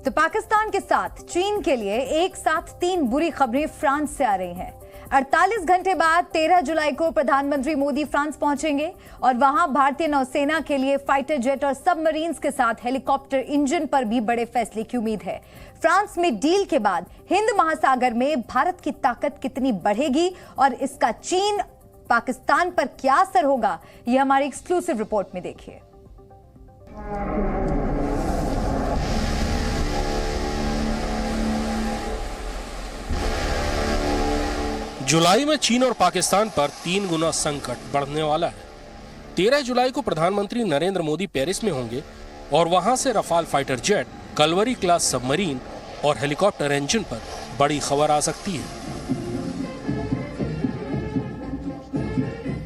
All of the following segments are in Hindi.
तो पाकिस्तान के साथ चीन के लिए एक साथ 3 बुरी खबरें फ्रांस से आ रही हैं। 48 घंटे बाद 13 जुलाई को प्रधानमंत्री मोदी फ्रांस पहुंचेंगे और वहां भारतीय नौसेना के लिए फाइटर जेट और सबमरीन्स के साथ हेलीकॉप्टर इंजन पर भी बड़े फैसले की उम्मीद है। फ्रांस में डील के बाद हिंद महासागर में भारत की ताकत कितनी बढ़ेगी और इसका चीन पाकिस्तान पर क्या असर होगा, यह हमारी एक्सक्लूसिव रिपोर्ट में देखिए। जुलाई में चीन और पाकिस्तान पर 3 गुना संकट बढ़ने वाला है। 13 जुलाई को प्रधानमंत्री नरेंद्र मोदी पेरिस में होंगे और वहां से Rafale fighter jet, Kalvari class submarine और हेलीकॉप्टर इंजन पर बड़ी खबर आ सकती है।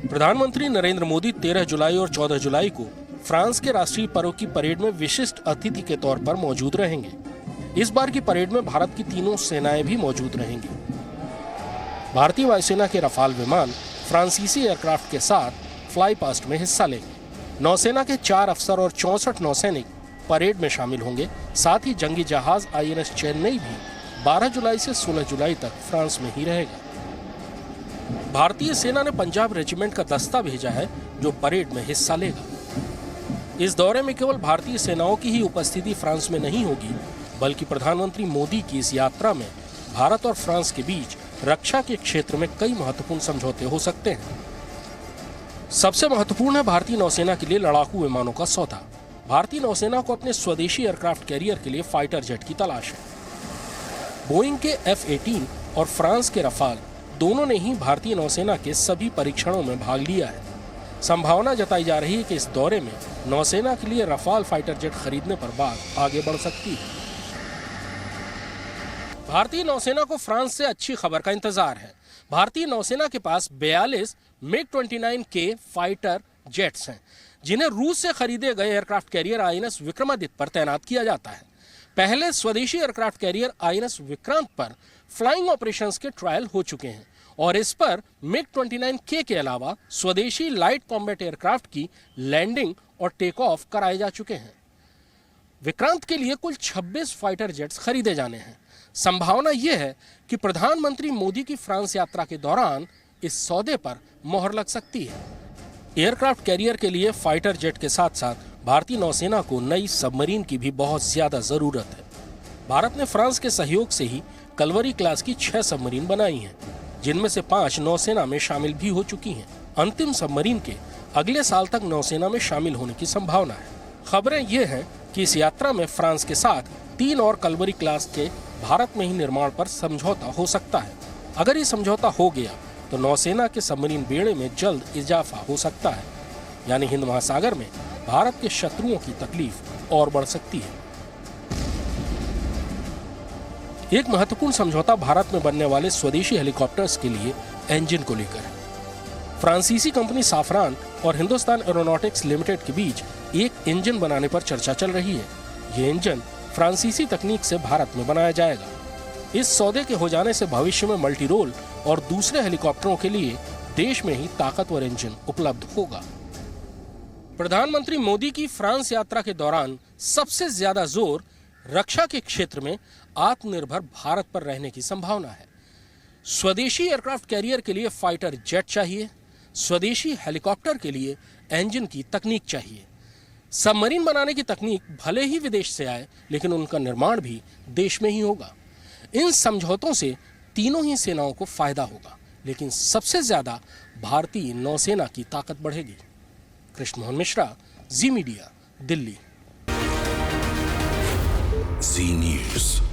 प्रधानमंत्री नरेंद्र मोदी 13 जुलाई और 14 जुलाई को फ्रांस के राष्ट्रीय पर्व की परेड में विशिष्ट अतिथि के तौर पर मौजूद रहेंगे। इस बार की परेड में भारत की तीनों सेनाएं भी मौजूद रहेंगी। भारतीय वायुसेना के रफाल विमान फ्रांसीसी एयरक्राफ्ट के साथ फ्लाई पास्ट में हिस्सा लेंगे। नौसेना के 4 अफसर और 64 नौसैनिक परेड में शामिल होंगे। साथ ही जंगी जहाज INS चेन्नई भी 12 जुलाई से 16 जुलाई तक फ्रांस में ही रहेगा। भारतीय सेना ने पंजाब रेजिमेंट का दस्ता भेजा है जो परेड में हिस्सा लेगा। इस दौरे में केवल भारतीय सेनाओं की ही उपस्थिति फ्रांस में नहीं होगी, बल्कि प्रधानमंत्री मोदी की इस यात्रा में भारत और फ्रांस के बीच रक्षा के क्षेत्र में कई महत्वपूर्ण समझौते हो सकते हैं। सबसे महत्वपूर्ण है भारतीय नौसेना के लिए लड़ाकू विमानों का सौदा। भारतीय नौसेना को अपने स्वदेशी एयरक्राफ्ट कैरियर के लिए फाइटर जेट की तलाश है। बोइंग के F-18 और फ्रांस के रफाल दोनों ने ही भारतीय नौसेना के सभी परीक्षणों में भाग लिया है। संभावना जताई जा रही है कि इस दौरे में नौसेना के लिए रफाल फाइटर जेट खरीदने पर बात आगे बढ़ सकती है। भारतीय नौसेना को फ्रांस से अच्छी खबर का इंतजार है। भारतीय नौसेना के पास 42 MiG-29K फाइटर जेट्स हैं, जिन्हें रूस से खरीदे गए एयरक्राफ्ट कैरियर INS विक्रमादित्य पर तैनात किया जाता है। पहले स्वदेशी एयरक्राफ्ट कैरियर INS विक्रांत पर फ्लाइंग ऑपरेशंस के ट्रायल हो चुके हैं और इस पर MiG-29K के अलावा स्वदेशी लाइट कॉम्बैट एयरक्राफ्ट की लैंडिंग और टेक ऑफ कराए जा चुके हैं। विक्रांत के लिए कुल 26 फाइटर जेट्स खरीदे जाने हैं। संभावना यह है कि प्रधानमंत्री मोदी की फ्रांस यात्रा के दौरान इस सौदे पर मोहर लग सकती है। एयरक्राफ्ट कैरियर के लिए फाइटर जेट के साथ साथ भारतीय नौसेना को नई सबमरीन की भी बहुत ज्यादा जरूरत है। भारत ने फ्रांस के सहयोग से ही कलवरी क्लास की 6 सबमरीन बनाई हैं, जिनमें से 5 नौसेना में शामिल भी हो चुकी हैं। अंतिम सबमरीन के अगले साल तक नौसेना में शामिल होने की संभावना है। खबरें ये हैं कि इस यात्रा में फ्रांस के साथ 3 और कलवरी क्लास के भारत में ही निर्माण पर समझौता हो सकता है। अगर ये समझौता हो गया तो नौसेना के सबमरीन बेड़े में जल्द इजाफा हो सकता है, यानी हिंद महासागर में भारत के शत्रुओं की तकलीफ और बढ़ सकती है। एक महत्वपूर्ण समझौता भारत में बनने वाले स्वदेशी हेलीकॉप्टर्स के लिए इंजन को लेकर है। फ्रांसीसी कंपनी साफरान और हिंदुस्तान एरोनॉटिक्स लिमिटेड के बीच एक इंजन बनाने पर चर्चा चल रही है। ये इंजन फ्रांसीसी तकनीक से भारत में बनाया जाएगा। इस सौदे के हो जाने से भविष्य में मल्टी रोल और दूसरे हेलीकॉप्टरों के लिए देश में ही ताकतवर इंजन उपलब्ध होगा। प्रधानमंत्री मोदी की फ्रांस यात्रा के दौरान सबसे ज्यादा जोर रक्षा के क्षेत्र में आत्मनिर्भर भारत पर रहने की संभावना है। स्वदेशी एयरक्राफ्ट कैरियर के लिए फाइटर जेट चाहिए, स्वदेशी हेलीकॉप्टर के लिए इंजन की तकनीक चाहिए। सबमरीन बनाने की तकनीक भले ही विदेश से आए, लेकिन उनका निर्माण भी देश में ही होगा। इन समझौतों से तीनों ही सेनाओं को फायदा होगा, लेकिन सबसे ज्यादा भारतीय नौसेना की ताकत बढ़ेगी। कृष्ण मोहन मिश्रा, जी मीडिया, दिल्ली। जी न्यूज़।